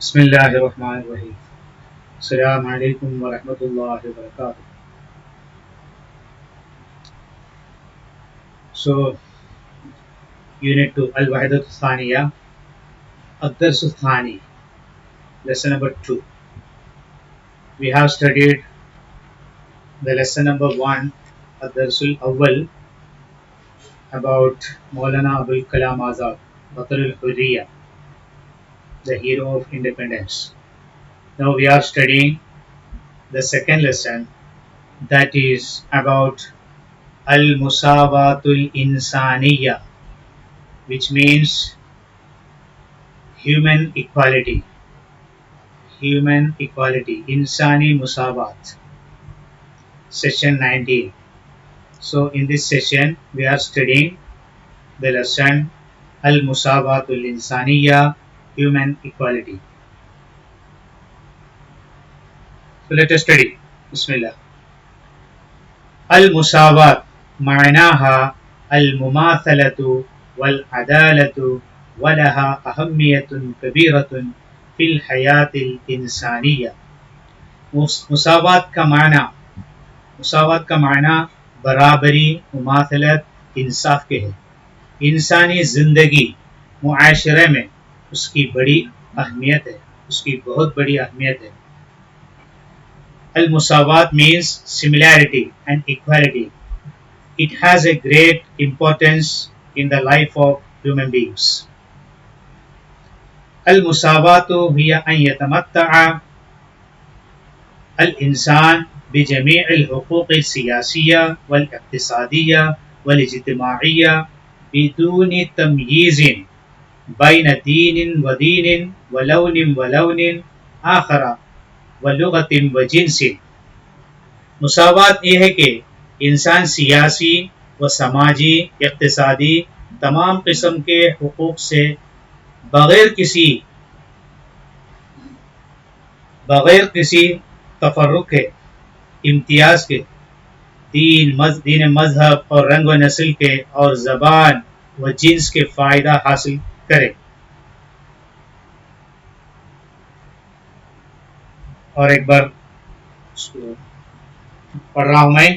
بسم الله الرحمن الرحيم. السلام عليكم ورحمة الله وبركاته. So, Unit 2 Al-Wahidatu Thaniya Ad-Darsu Thani, Lesson number 2. We have studied the lesson number 1, Ad-Darsul Awwal, about Maulana Abul Kalam Azad, Batarul Hurriya, the hero of independence. Now we are studying the second lesson, that is about Al-Musawatul Insaniya, which means human equality. Human equality, Insani Musawat, session 19. So, in this session, we are studying the lesson Al Musawatul Insaniya, human equality. So, let us study. Bismillah. Al Musawat, معناها المماثلة والعدالة ولها أهمية كبيرة في الحياة الإنسانية. مساوات کا معنی برابری، مماثلت، انصاف کے ہے. انسانی زندگی، معاشرے میں اس کی بڑی اہمیت ہے، اس کی بہت بڑی اہمیت ہے. المساوات means similarity and equality. It has a great importance in the life of human beings. المساوات هي أن يتمتع الإنسان بجميع الحقوق السياسية والاقتصادية والاجتماعية بدون تمييز بين دين ودين ولون ولون آخر ولغة وجنس. مساوات یہ ہے کہ انسان سیاسی و سماجی، اقتصادی تمام قسم کے حقوق سے بغیر کسی تفرق کے، امتیاز کے، دین مذہب اور رنگ و نسل کے اور زبان و جنس کے فائدہ حاصل کرے. اور ایک بار پڑھ رہا ہوں میں.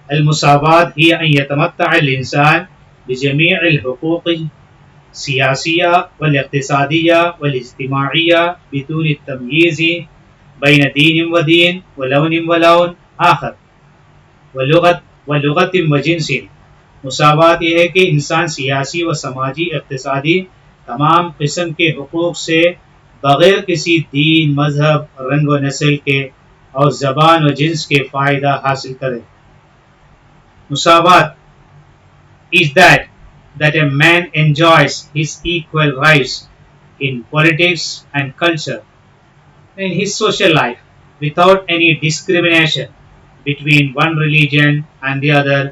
المساوات ہی ان یتمتع الانسان بجمیع الحقوق السیاسیہ والاقتصادیہ والاجتماعیہ بدون التمییز بین دین و دین ولون ولون آخر ولغت و جنس. مساوات یہ ہے کہ انسان سیاسی و سماجی، اقتصادی تمام قسم کے حقوق سے بغیر کسی دین، مذہب، رنگ و نسل کے اور زبان و جنس کے فائدہ حاصل کرے. مساوات is that a man enjoys his equal rights in politics and culture, in his social life, without any discrimination between one religion and the other,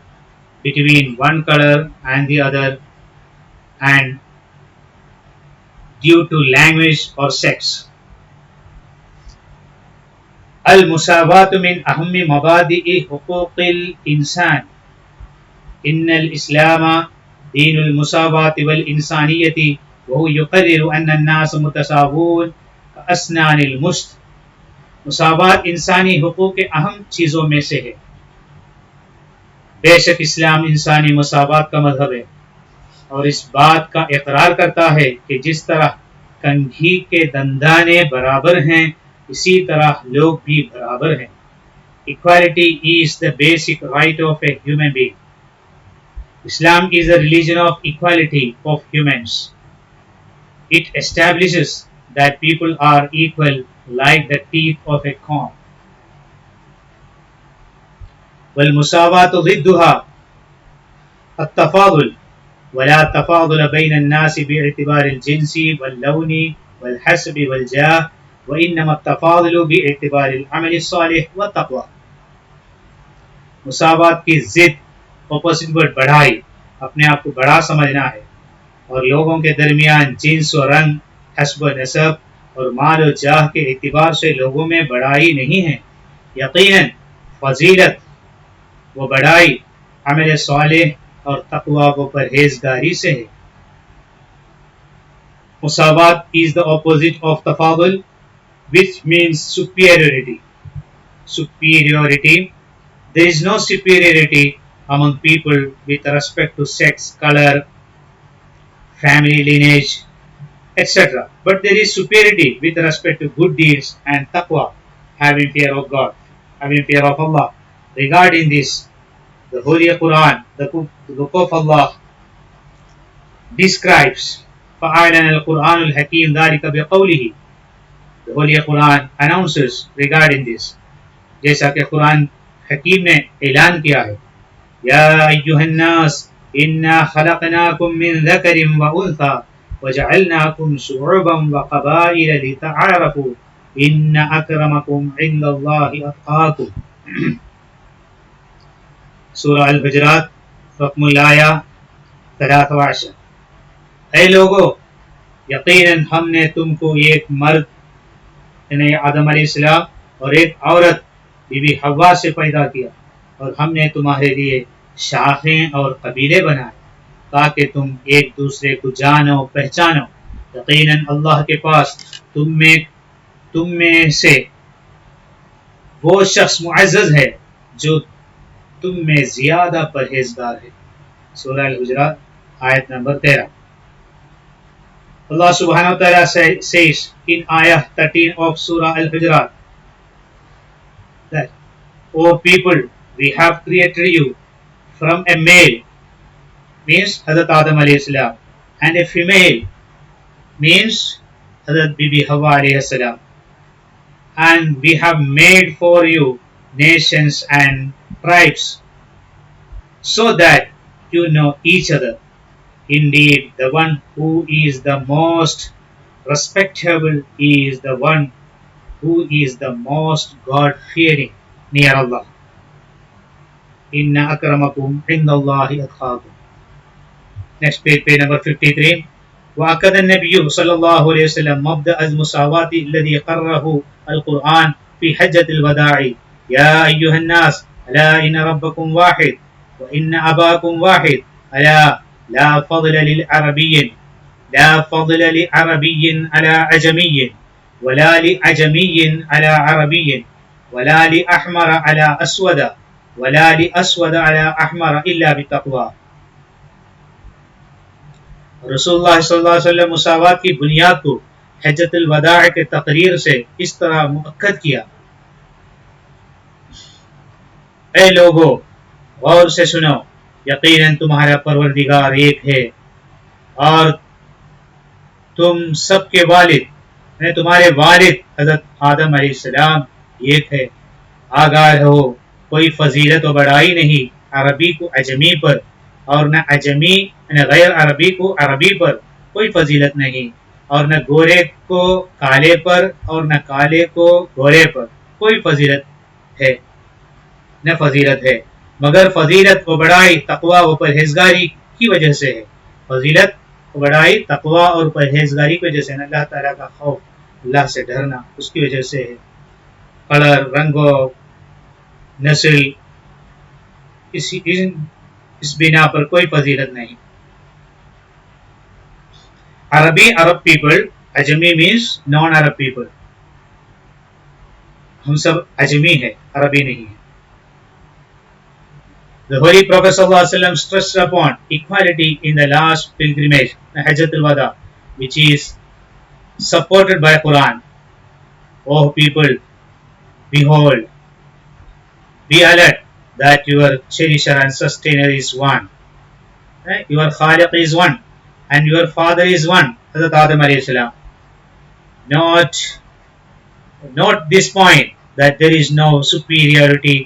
between one color and the other, and due to language or sex. المساوات من أهم مبادئ حقوق الإنسان. إن الإسلام دين المساواة والإنسانية وهو يقرر أن الناس متساوون كأسنان المشط. مساوات انسانی حقوق کے اہم چیزوں میں سے ہے. بے شک اسلام انسانی مساوات کا مذہب ہے اور اس بات کا اقرار کرتا ہے کہ جس طرح کنگھی کے دندانے برابر ہیں اسی طرح لوگ بھی برابر ہیں. Equality is the basic right of a human being. Islam is a religion of equality of humans. It establishes that people are equal like the teeth of a comb. والمساواة ضدها التفاضل ولا تفاضل بين الناس باعتبار الجنس واللون والحسب والجاه وإنما التفاضل باعتبار العمل الصالح والتقوى. مساوات کی ضد، اپوزٹ ورڈ بڑائی، اپنے آپ کو بڑا سمجھنا ہے، اور لوگوں کے درمیان جنس و رنگ، حسب و نسب اور مال و جاہ کے اعتبار سے لوگوں میں بڑائی نہیں ہے. یقیناً فضیلت وہ بڑائی عمل صالح اور تقوی و پرہیزگاری سے ہے. Musawat is the opposite of tafadul, which means superiority. Superiority. There is no superiority among people with respect to sex, color, family lineage, etc. But there is superiority with respect to good deeds and taqwa, having fear of God, having fear of Allah. Regarding this, the Holy Quran, the Book of Allah, describes فَأَعْلَنَ الْقُرْآنُ الْحَكِيمُ ذَلِكَ بِقَوْلِهِ. The Holy Quran announces regarding this, جیسا کہ قرآن حکیم نے اعلان کیا ہے، یا ایھا الناس انا خلقناکم من ذکر وانثی وجعلناکم شعوبا وقبائل لتعارفوا ان اکرمکم عند اللہ اتقاکم. سورہ الحجرات رقم الآیہ 13. اے لوگو، یقیناً ہم نے تم کو ایک مرد یعنی آدم علیہ السلام اور ایک عورت بی بی حوا سے پیدا کیا، اور ہم نے تمہارے لیے شاخیں اور قبیلے بنائے تاکہ تم ایک دوسرے کو جانو پہچانو. یقیناً اللہ کے پاس تم میں سے وہ شخص معزز ہے جو تم میں زیادہ پرہیزگار ہے. سورہ الحجرات آیت number 13. Allah subhanahu wa ta'ala says in ayah 13 of Surah Al-Hujurat that, O people, we have created you from a male, means Hazrat Adam alayhi salam, and a female, means Hazrat Bibi Hawa alayhi salam, and we have made for you nations and tribes so that you know each other. Indeed, the one who is the most respectable is the one who is the most God-fearing near Allah. Inna akramakum indallahi atqakum. Next page number 53. وأكد النبي صلى الله عليه وسلم مبدأ المساواة الذي قرره القرآن في حجة الوداع. يا أيها الناس ألا إن ربكم واحد وإن أباكم واحد ألا لا فضل لعربي على عجمي ولا لعجمي على عربي ولا لأحمر على أسود ولا لأسود على أحمر إلا بالتقوى. رسول اللہ صلی اللہ علیہ وسلم مساوات کی بنیاد کو حجۃ الوداع کے تقریر سے اس طرح مؤکد کیا، اے لوگو غور سے سنو، یقیناً تمہارا پروردگار ایک ہے اور تم سب کے والد یعنی تمہارے والد حضرت آدم علیہ السلام ایک ہے. آگاہ ہو، کوئی فضیلت و بڑائی نہیں عربی کو عجمی پر، اور نہ عجمی یعنی غیر عربی کو عربی پر کوئی فضیلت نہیں، اور نہ گورے کو کالے پر اور نہ کالے کو گورے پر کوئی فضیلت ہے، مگر فضیلت و بڑائی تقوی و پرہیزگاری کی وجہ سے ہے. فضیلت و بڑائی تقوی اور پرہیزگاری کی وجہ سے، اللہ تعالیٰ کا خوف، اللہ سے ڈرنا، اس کی وجہ سے ہے. کلر، رنگ و نسل، اس بنا پر کوئی فضیلت نہیں. عربی عرب پیپل، عجمی مینس نان عرب پیپل. ہم سب عجمی ہیں، عربی نہیں ہے. The Holy Prophet ﷺ stressed upon equality in the last pilgrimage, Hajjat al-Wada, which is supported by Quran. O people, behold, be alert that your cherisher and sustainer is one. Your Khaliq is one, and your father is one, Hazrat Adam alayhi salam. Note this point, that there is no superiority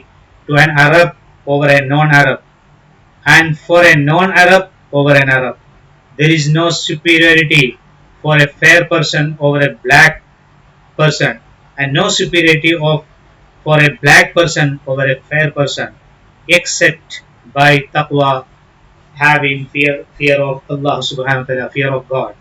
to an Arab over a non-Arab, and for a non-Arab over an Arab. There is no superiority for a fair person over a black person, and no superiority for a black person over a fair person, except by taqwa, having fear of Allah subhanahu wa ta'ala, fear of God.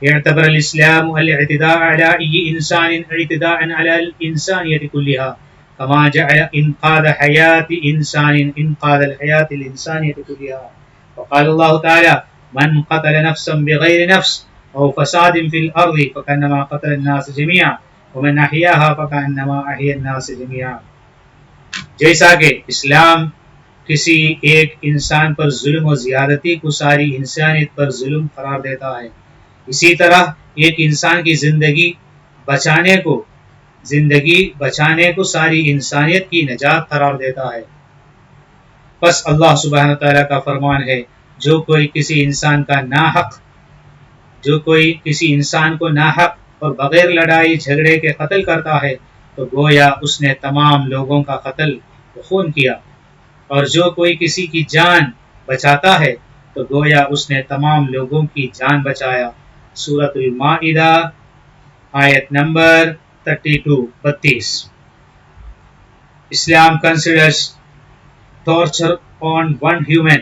اعتبر الإسلام الاعتداء على أي إنسان اعتداء على الإنسانية كلها، كما جعل إنقاذ حياة إنسان إنقاذ الحياة الإنسانية كلها. وقال الله تعالى: من قتل نفسا بغير نفس او فساد فی الارض فکانما قتل الناس جميعا ومن احیاها فکانما احیا الناس جميعا. جیسا کہ اسلام کسی ایک انسان پر ظلم و زیادتی کو ساری انسانیت پر ظلم قرار دیتا ہے، اسی طرح ایک انسان کی زندگی بچانے کو ساری انسانیت کی نجات قرار دیتا ہے. پس اللہ سبحانہ تعالیٰ کا فرمان ہے جو کوئی کسی انسان کو ناحق اور بغیر لڑائی جھگڑے کے قتل کرتا ہے تو گویا اس نے تمام لوگوں کا قتل و خون کیا، اور جو کوئی کسی کی جان بچاتا ہے تو گویا اس نے تمام لوگوں کی جان بچایا. سورۃ المائدہ آیت number 32. Islam considers torture on one human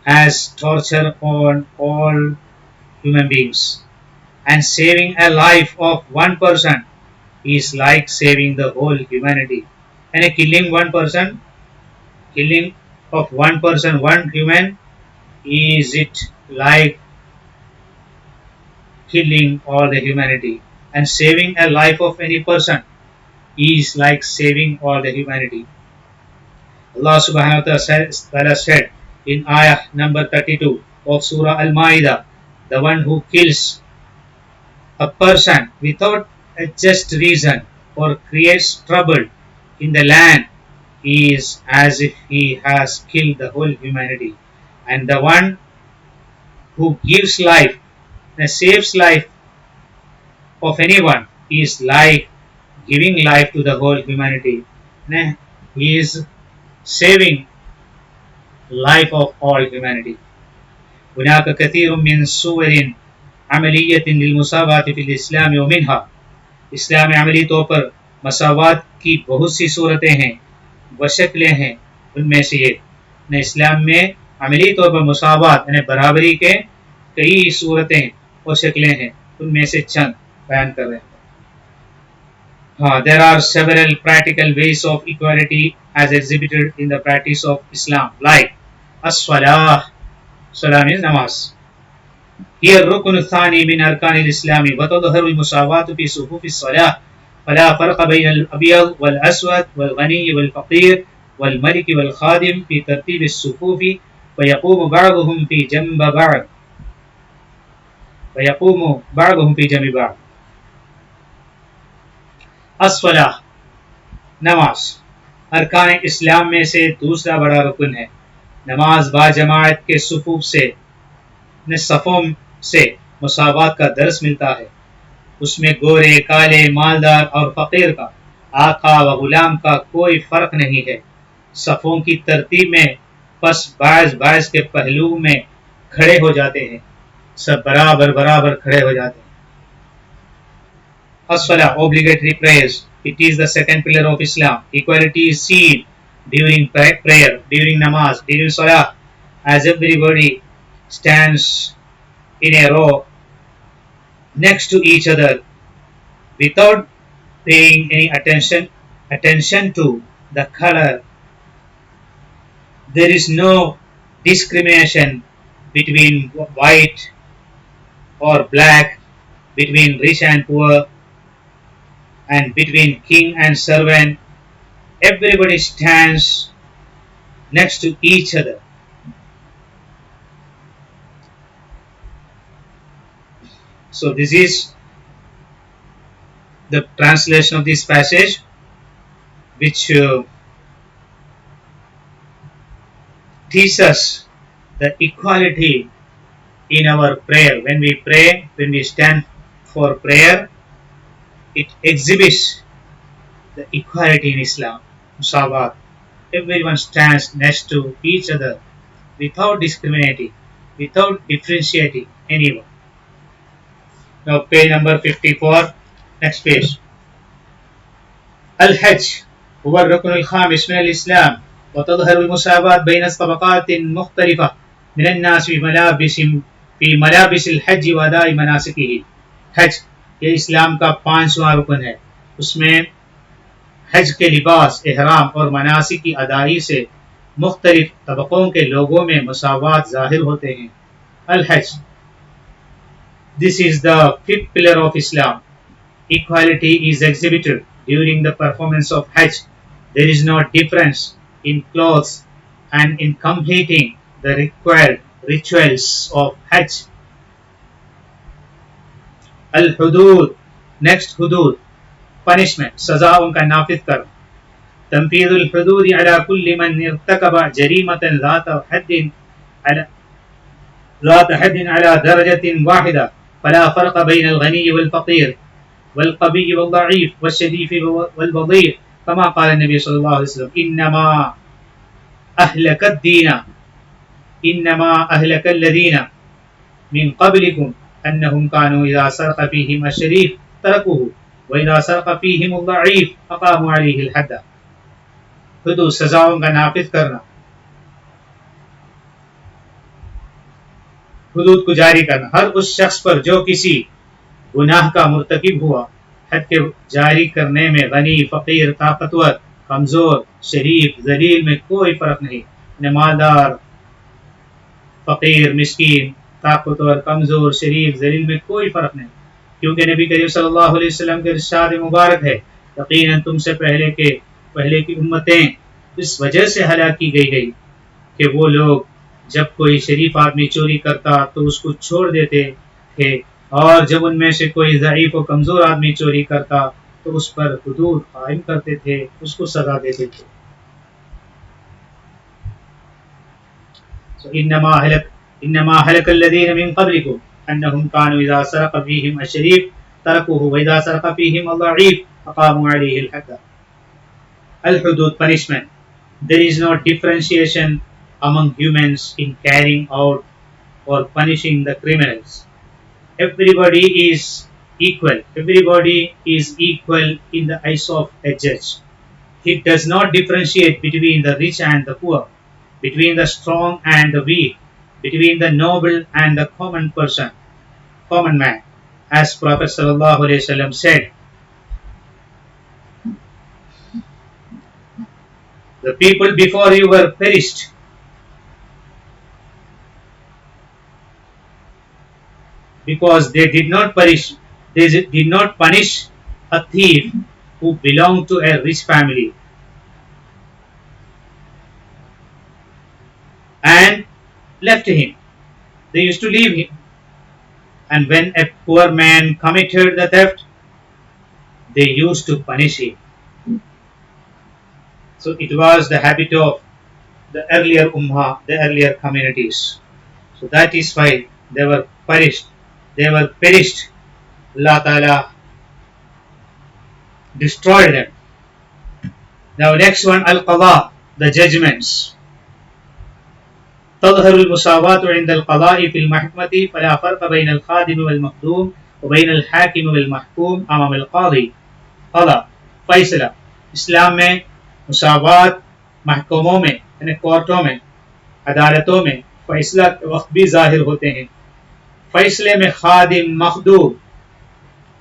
as torture on all human beings, and saving a life of one person is like saving the whole humanity. And killing of one person, one human, is it like killing all the humanity, and saving a life of any person is like saving all the humanity. Allah subhanahu wa ta'ala said in ayah number 32 of Surah Al-Ma'idah, the one who kills a person without a just reason or creates trouble in the land is as if he has killed the whole humanity, and the one who gives life and saves life of anyone is like giving life to the whole humanity. He is saving life of all humanity. هناك كثير من صور عملية للمساواة في الإسلام ومنها، اسلام عملی طور پر مساوات کی بہت سی صورتیں ہیں و شکلیں ہیں، ان میں سے یہ اسلام میں عملی طور پر مساوات یعنی برابری کے کئی صورتیں اور شکلیں ہیں، ان میں سے چند بیان کر رہے ہیں. There are several practical ways of equality as exhibited in the practice of Islam, like as-salah. Salah means namaz. Here rukun thani min arkan al-Islam wa tadhharu al-musawat fi sufuf as-salah fala farqa bayna al-abyad wal-aswad wal-ghani wal-faqir wal-malik wal-khadim fi tartib as-sufuf wa yaqumu ba'duhum fi janbi ba'd. الصلاح نماز ارکان اسلام میں سے دوسرا بڑا رکن ہے. نماز با جماعت کے صفوں سے مساوات کا درس ملتا ہے. اس میں گورے، کالے، مالدار اور فقیر کا، آقا و غلام کا کوئی فرق نہیں ہے. صفوں کی ترتیب میں پس باعث کے پہلو میں کھڑے ہو جاتے ہیں، سب برابر کھڑے ہو جاتے ہیں. As-salah, obligatory prayers. It is the second pillar of Islam. Equality is seen during prayer, during namaz, during salah, as everybody stands in a row next to each other without paying any attention to the color. There is no discrimination between white or black, between rich and poor, and between king and servant. Everybody stands next to each other. So this is the translation of this passage, which teaches us the equality in our prayer. When we pray, when we stand for prayer, it exhibits the equality in Islam, musawat. Everyone stands next to each other without discriminating, without differentiating anyone. Now page number 54, next page. Al-Hajj هو الركن الخامس من الإسلام وتظهر المساواة بين طبقات مختلفة من الناس في ملابس الحج وأداء مناسكه. حج یہ اسلام کا 5واں رکن ہے. اس میں حج کے لباس، احرام اور مناسک کی ادائیگی سے مختلف طبقوں کے لوگوں میں مساوات ظاہر ہوتے ہیں. الحج This is the fifth pillar of Islam. Equality is exhibited during the performance of Hajj. There is no difference in clothes and in completing the required rituals of Hajj. Al-Hudud, next hudud, punishment, سزا ان کا نافذ کر. تنفيذ الحدود على كل من ارتكب جريمة ذات حد على درجة واحدة فلا فرق بين الغني والفقير والقوي والضعيف والشريف والبضيع كما قال النبي صلى الله عليه وسلم إنما أهلك الذين من قبلكم أنهم كانوا إذا سرق فيهم الشريف تركوه وإذا سرق فيهم الضعيف أقاموا عليه الحد. حدود سزاؤں کا نافذ کرنا، حدود کو جاری کرنا. ہر اس شخص پر جو کسی گناہ کا مرتکب ہوا، حد کے جاری کرنے میں غنی، فقیر، طاقتور، کمزور، شریف، ذلیل میں کوئی فرق نہیں. مالدار، فقیر، مسکین، طاقتور، کمزور، شریف، ذلیل میں کوئی فرق نہیں، کیونکہ نبی کریم صلی اللہ علیہ وسلم کے ارشاد مبارک ہے یقیناً تم سے پہلے کی امتیں اس وجہ سے ہلاک کی گئی کہ وہ لوگ جب کوئی شریف آدمی چوری کرتا تو اس کو چھوڑ دیتے تھے، اور جب ان میں سے کوئی ضعیف و کمزور آدمی چوری کرتا تو اس پر حدود قائم کرتے تھے، اس کو سزا دیتے تھے. انما هلك الذين من قبلكم انهم كانوا اذا سرق فيهم الشريف تركوه واذا سرق فيهم الضعيف اقاموا عليه الحد. الحدود punishment. There is no differentiation among humans in carrying out or punishing the criminals. Everybody is equal. Everybody is equal in the eyes of a judge. He does not differentiate between the rich and the poor, between the strong and the weak, between the noble and the common man. As Prophet sallallahu alaihi wasallam said, the people before you were perished because they did not punish a thief who belonged to a rich family and left him. They used to leave him. And when a poor man committed the theft, they used to punish him. So it was the habit of the earlier ummah, the earlier communities. So that is why they were perished. Allah Ta'ala destroyed them. Now next one, al-qada, the judgments. تظهر المساواة عند القضاء في المحكمة فلا فرق بين الخادم والمخدوم وبين الحاكم والمحكوم امام القاضي. قضاء، فیصلہ. اسلام میں مساوات محکموں میں یعنی کورٹوں میں، عدالتوں میں فیصلہ کے وقت بھی ظاہر ہوتے ہیں. فیصلے میں خادم، مخدوم،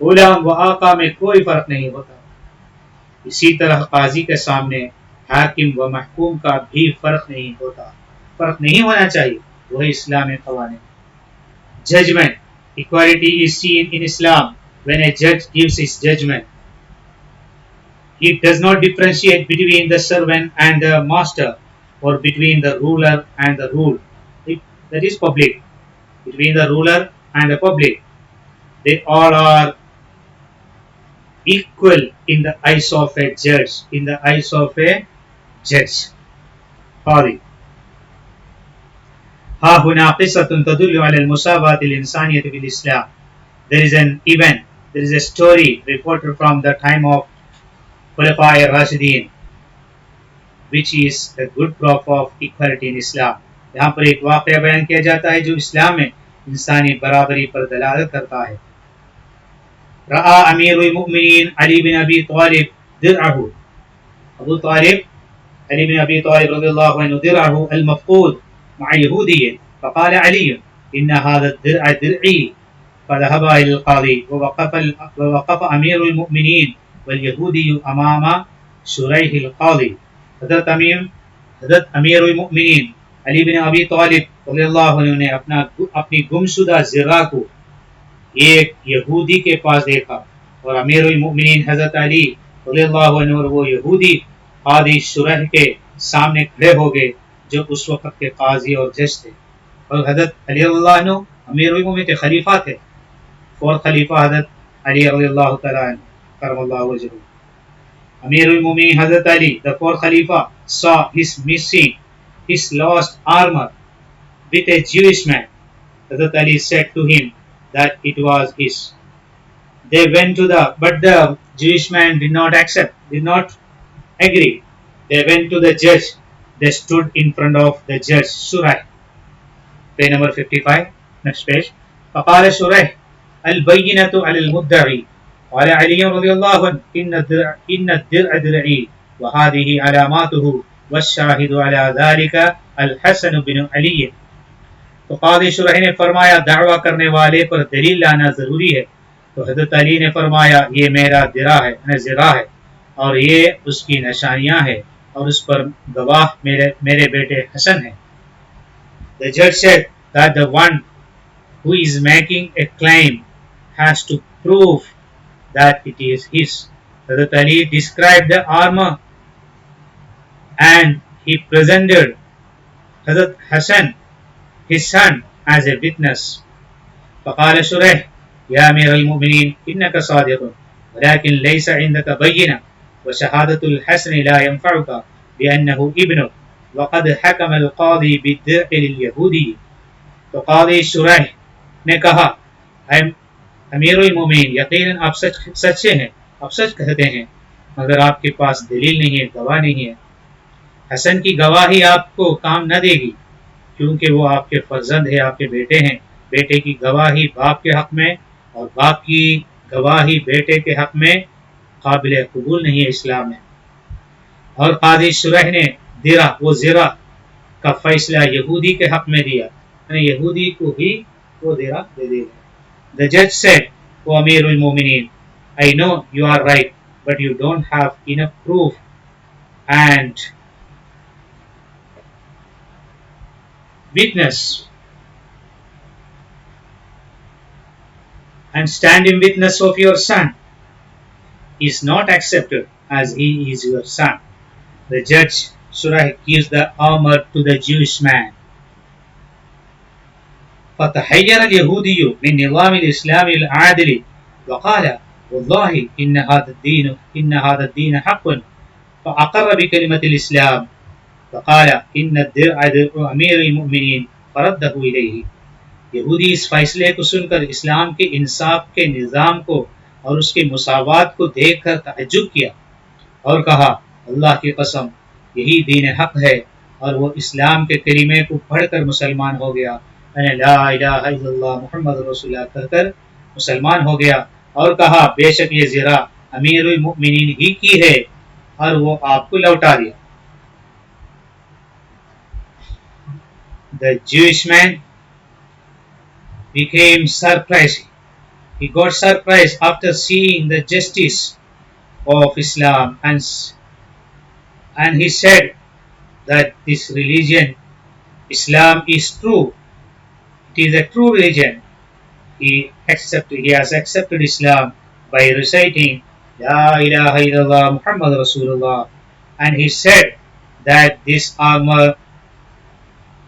غلام و آقا میں کوئی فرق نہیں ہوتا. اسی طرح قاضی کے سامنے حاکم و محکوم کا بھی فرق نہیں ہوتا، فرق نہیں ہونا چاہیے. وہی اسلامی قوانین. Judgment. Equality is seen in Islam when a judge gives his judgment. He does not differentiate between the servant and the master or between the ruler and the ruled. That is public. Between the ruler and the public. They all are equal in the eyes of a judge. In the eyes of a judge. Qadi. ها هنا قصة تدل على المساواة الإنسانية في الإسلام. There is an event, there is a story reported from the time of Khulafa ar-Rashidin, which is a good proof of equality in Islam. یہاں پر ایک واقعہ بیان کیا جاتا ہے جو اسلام میں انسانی برابری پر دلالت کرتا ہے. رأى أمير المؤمنين علي بن أبي طالب درعه. أبو طالب علي بن أبي طالب رضي الله عنه درعه المفقود مع يهودي فقال علي إن هذا الدرع درعي فذهب إلى القاضي ووقف أمير المؤمنين واليهودي أمام شريح القاضي. حضرت امیر المؤمنین علی بن ابی طالب رضی اللہ عنہ نے اپنی گمشدہ زرہ کو ایک یہودی کے پاس دیکھا، اور امیر المؤمنین حضرت علی رضی اللہ عنہ اور وہ یہودی قاضی شرح کے سامنے کھڑے ہو گئے جو اس وقت کے قاضی اور جج تھے، اور حضرت علی رضی اللہ عنہ امیر المؤمنین کے خلیفہ تھے، فورتھ خلیفہ حضرت علی رضی اللہ تعالیٰ عنہ کرم اللہ وجہہ. امیر المؤمنین حضرت علی the fourth Khalifa saw his missing his lost armor with a Jewish man. Hazrat Ali said to him that it was his. They went to but the Jewish man did not agree. They went to the judge. They stood in front of the judge. Surah. Page number 55. Next page. فقال شريح البينة على المدعي. قال علي رضي الله عنه إن الدرع درعي وهذه علاماته والشاهد على ذلك الحسن بن علي. تو قاضی شرح نے فرمایا دعویٰ کرنے والے پر دلیل لانا ضروری ہے. تو حضرت علی نے فرمایا یہ میرا زرا ہے اور یہ اس کی نشانیاں ہیں اور اس پر گواہ میرے بیٹے حسن ہیں. The judge said that the one who is making a claim has to prove that it is his. Hazrat Ali described the armor and he presented Hazrat Hassan, his son, as a witness. فقال شريح يا أمير المؤمنين إنك صادق ولكن ليس عندك بينة وشهادة الحسن لا ينفعك بأنه ابنك وقد حكم القاضي بالدرع لليهودي. تو قاضی شرح نے کہا امیر المومنین یقیناً آپ سچے ہیں، آپ سچ کہتے ہیں، مگر آپ کے پاس دلیل نہیں ہے، گواہ نہیں ہے. حسن کی گواہی آپ کو کام نہ دے گی کیونکہ وہ آپ کے فرزند ہے، آپ کے بیٹے ہیں. بیٹے کی گواہی باپ کے حق میں اور باپ کی گواہی بیٹے کے حق میں قابل قبول نہیں ہے اسلام میں. اور قاضی شرح نے وہ زرا کا فیصلہ یہودی کے حق میں دیا، یعنی یہودی کو ہی وہ زرا دے دے گا. The judge said, O Amir al-Mu'mineen, I know you are right, but you don't have enough proof and witness and stand in witness of your son is not accepted as he is your son. The judge Shurah gives the armor to the Jewish man. فتحير اليهودي من نظام الإسلام العادل وقال والله إن هذا الدين حق فأقر بكلمة الإسلام فقال إن الدرع درع أمير المؤمنين فرده إليه. یہودی اس فیصلے کو سن کر اسلام کے انصاف کے نظام کو اور اس کے مساوات کو دیکھ کر تعجب کیا اور کہا اللہ کی قسم یہی دین حق ہے، اور وہ اسلام کے کلمے کو پڑھ کر مسلمان ہو گیا، یعنی لا الہ الا اللہ محمد رسول اللہ کہہ کر مسلمان ہو گیا، اور کہا بے شک یہ زرا امیر المؤمنین ہی کی ہے اور وہ آپ کو لوٹا دیا. The Jewish man became surprised. He got surprised after seeing the justice of Islam and he said that this religion, Islam, is true. It is a true religion. He has accepted Islam by reciting La ilaha illallah Muhammad Rasulullah, and he said that this armor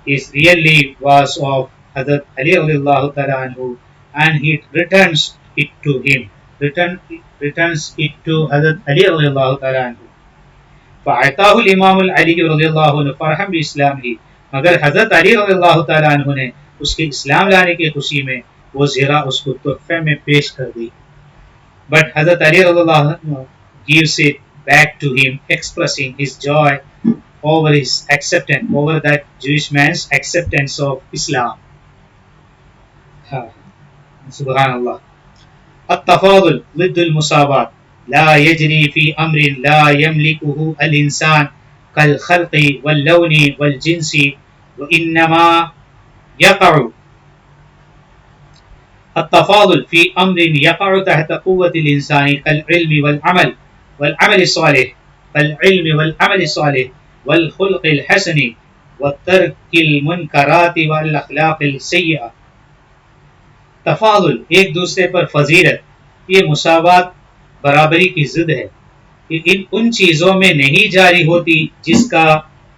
is really was of Hazrat Ali radiallahu ta'ala anhu, and he returns it to him. Returns it to Hazrat Ali radiallahu ta'ala anhu. فَأَعْطَاهُ الْإِمَامُ الْعَلِيُّ رضی اللہ عنہ فرحًا بِإِسْلَامِهِ. مگر حضرت علی رضی اللہ تعالیٰ عنہ نے اس کے اسلام لانے کی خوشی میں وہ زرا اس کو تحفے میں پیش کر دی. But حضرت علی رضی اللہ عنہ gives it back to him, expressing his joy over his acceptance, over that Jewish man's acceptance of Islam. Subhanallah. التفاضل ضد المساواة لا يجري في أمر لا يملكه الإنسان كالخلق واللون والجنس وإنما يقع التفاضل في أمر يقع تحت قوة الإنسان كالعلم والعمل الصالح والخلق الحسن وترك المنكرات والأخلاق السيئة. تفاضل ایک دوسرے پر فضیلت، یہ مساوات برابری کی ضد ہے، یہ ان چیزوں میں نہیں جاری ہوتی جس کا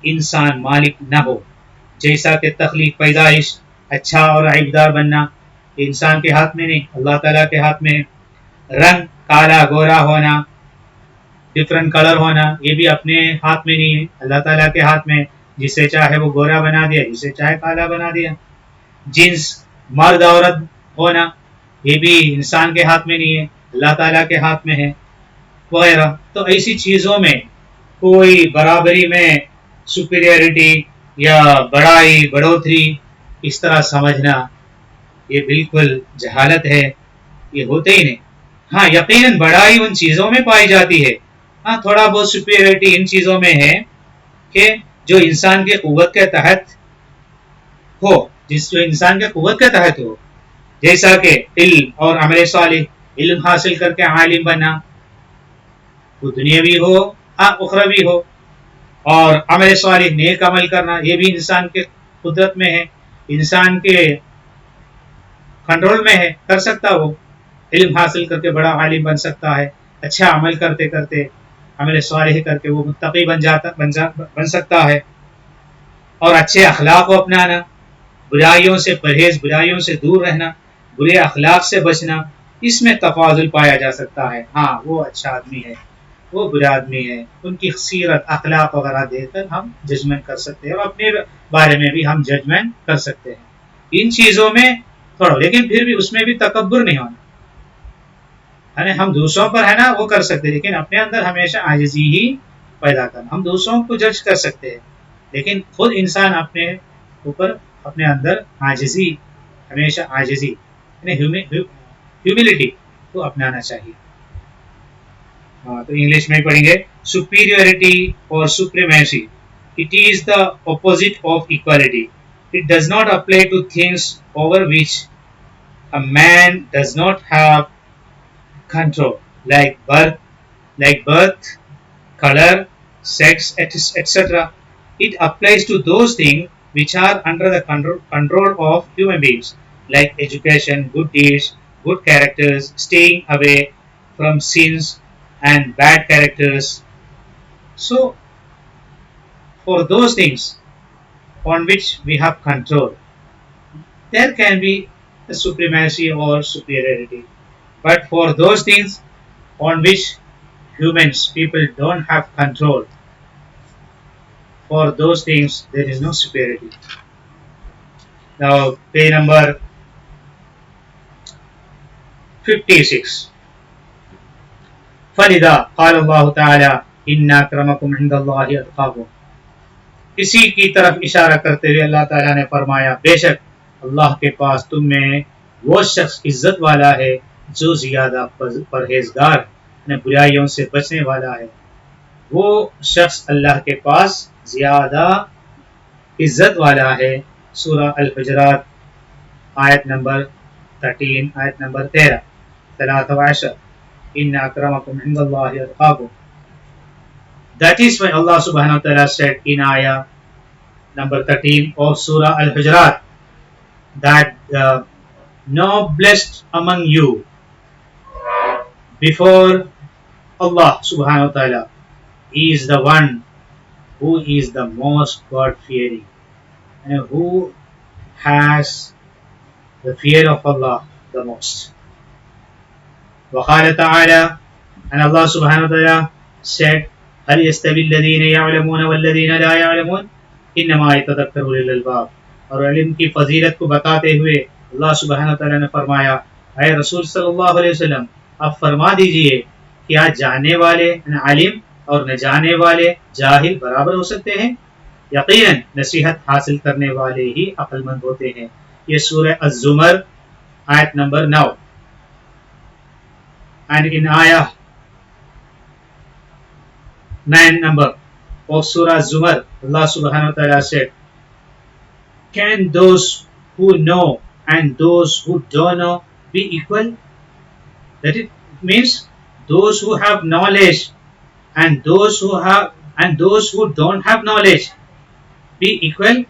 انسان مالک نہ ہو، جیسا کہ تخلیق، پیدائش، اچھا اور عیبدار بننا، یہ انسان کے ہاتھ میں نہیں، اللہ تعالیٰ کے ہاتھ میں ہے۔ رنگ کالا گورا ہونا، ڈفرنٹ کلر ہونا، یہ بھی اپنے ہاتھ میں نہیں ہے، اللہ تعالیٰ کے ہاتھ میں، جسے چاہے وہ گورا بنا دیا، جسے چاہے کالا بنا دیا۔ جنس مرد عورت ہونا، یہ بھی انسان کے ہاتھ میں نہیں ہے، اللہ تعالیٰ کے ہاتھ میں ہے، وغیرہ۔ تو ایسی چیزوں میں کوئی برابری میں سپیریئرٹی یا بڑائی بڑھوتری اس طرح سمجھنا، یہ بالکل جہالت ہے، یہ ہوتے ہی نہیں۔ ہاں یقیناً بڑائی ان چیزوں میں پائی جاتی ہے، ہاں تھوڑا بہت سپیریئرٹی ان چیزوں میں ہے کہ جو انسان کی قوت کے تحت ہو، جو انسان کے قوت کے تحت ہو، جیسا کہ علم اور عمل صالح، علم حاصل کر کے عالم بننا، وہ دنیاوی ہو اخروی ہو، اور عمل صالح نیک عمل کرنا، یہ بھی انسان کے قدرت میں ہے، انسان کے کنٹرول میں ہے، کر سکتا وہ، علم حاصل کر کے بڑا عالم بن سکتا ہے، اچھا عمل کرتے کرتے عمل صالح کر کے وہ متقی بن سکتا ہے، اور اچھے اخلاق کو اپنانا، برائیوں سے پرہیز، برائیوں سے دور رہنا، برے اخلاق سے بچنا، اس میں تفاضل پایا جا سکتا ہے۔ ہاں وہ اچھا آدمی ہے، وہ برا آدمی ہے، ان کی سیرت اخلاق وغیرہ دیکھ کر ہم ججمنٹ کر سکتے ہیں، اور اپنے بارے میں بھی ہم ججمنٹ کر سکتے ہیں ان چیزوں میں تھوڑا، لیکن پھر بھی اس میں بھی تکبر نہیں ہونا، یعنی ہم دوسروں پر ہے نا وہ کر سکتے ہیں، لیکن اپنے اندر ہمیشہ عاجزی ہی پیدا کرنا۔ ہم دوسروں کو جج کر سکتے ہیں، لیکن خود انسان اپنے اوپر، اپنے اندر عاجزی، ہمیشہ عاجزی یعنی ہیوملٹی کو اپنانا چاہیے۔ ہاں تو انگلش میں پڑھیں گے، superiority or supremacy. It is the opposite of equality. It does not apply to things over which a man does not have control, like birth, color, sex, etc. It applies to those things which are under the control of human beings, like education, good deeds, good characters, staying away from sins and bad characters. So, for those things on which we have control, there can be a supremacy or superiority. But for those things on which humans, people don't have control, for those things there is no superiority. Now, page number 56. فَلِذَا قَالَ اللَّهُ تَعَالَى إِنَّ أَكْرَمَكُمْ عِنْدَ اللَّهِ أَتْقَاكُمْ. اسی کی طرف اشارہ کرتے ہوئے اللہ تعالیٰ نے فرمایا، بے شک اللہ کے پاس تم میں وہ شخص عزت والا ہے جو زیادہ پرہیزگار، یعنی برائیوں سے بچنے والا ہے، وہ شخص اللہ کے پاس زیادہ عزت والا ہے۔ سورہ الحجرات آیت نمبر 13، آیت نمبر 13، 13 ان اکرمکم عند اللہ اتقاکم. That is why Allah subhanahu wa ta'ala said in ayah number 13 of Surah Al-Hujurat that the noblest among you before Allah subhanahu wa ta'ala is the one who is the most God-fearing and who has the fear of Allah the most. وقال تعالى, and Allah subhanahu wa ta'ala said, هل يستوي الذين يعلمون والذين لا يعلمون انما يتذكر اولو الالباب. اور علم کی فضیلت کو بتاتے ہوئے اللہ سبحانہ وتعالی نے فرمایا، اے رسول صلی اللہ علیہ وسلم آپ فرما دیجئے، کیا جاننے والے عالم اور نہ جاننے والے جاہل برابر ہو سکتے ہیں؟ یقیناً نصیحت حاصل کرنے والے ہی عقل مند ہوتے ہیں۔ یہ سورہ الزمر آیت number 9. And in ayah 9 number of Surah Zumar, Allah subhanahu wa ta'ala said, can those who know and those who don't know be equal? That it means those who have knowledge and those who don't have knowledge be equal?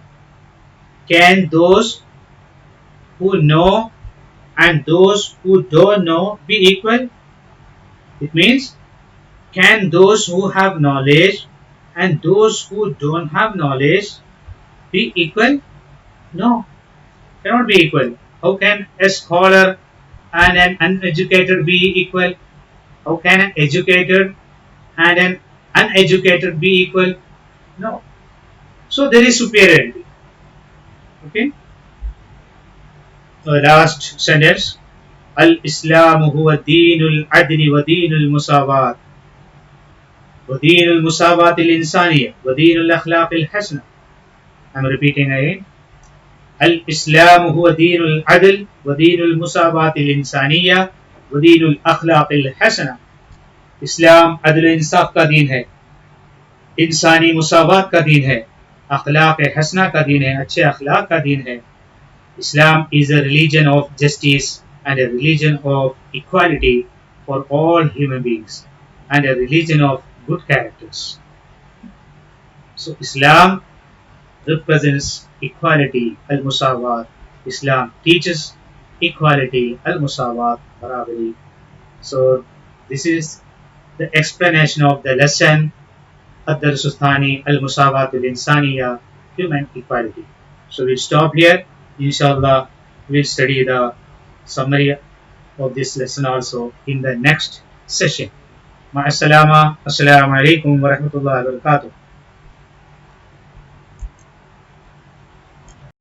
Can those who know and those who don't know be equal? It means, can those who have knowledge and those who don't have knowledge be equal? No, cannot be equal. How can a scholar and an uneducated be equal? How can an educated and an uneducated be equal? No. So there is superiority. Okay. Last sentence. الإسلام هو دين العدل ودين المساواة ودين المساواة الإنسانية ودين الأخلاق الحسنة. I'm repeating again. الإسلام هو دين العدل ودين المساواة الإنسانية ودين الأخلاق الحسنة. اسلام عدل و انصاف کا دین ہے، انسانی مساوات کا دین ہے، اخلاق حسنہ کا دین ہے، اچھے اخلاق کا دین ہے. Islam is a religion of justice and a religion of equality for all human beings and a religion of good characters. So Islam represents equality, al-musawat. Islam teaches equality, al-musawat, barabari. So this is the explanation of the lesson الدرس الثاني المساواة الإنسانية, human equality. So we'll stop here. Inshallah, we'll study the summary of this lesson also in the next session. Ma'assalama. Assalamu alaikum wa rahmatullahi wa barakatuh.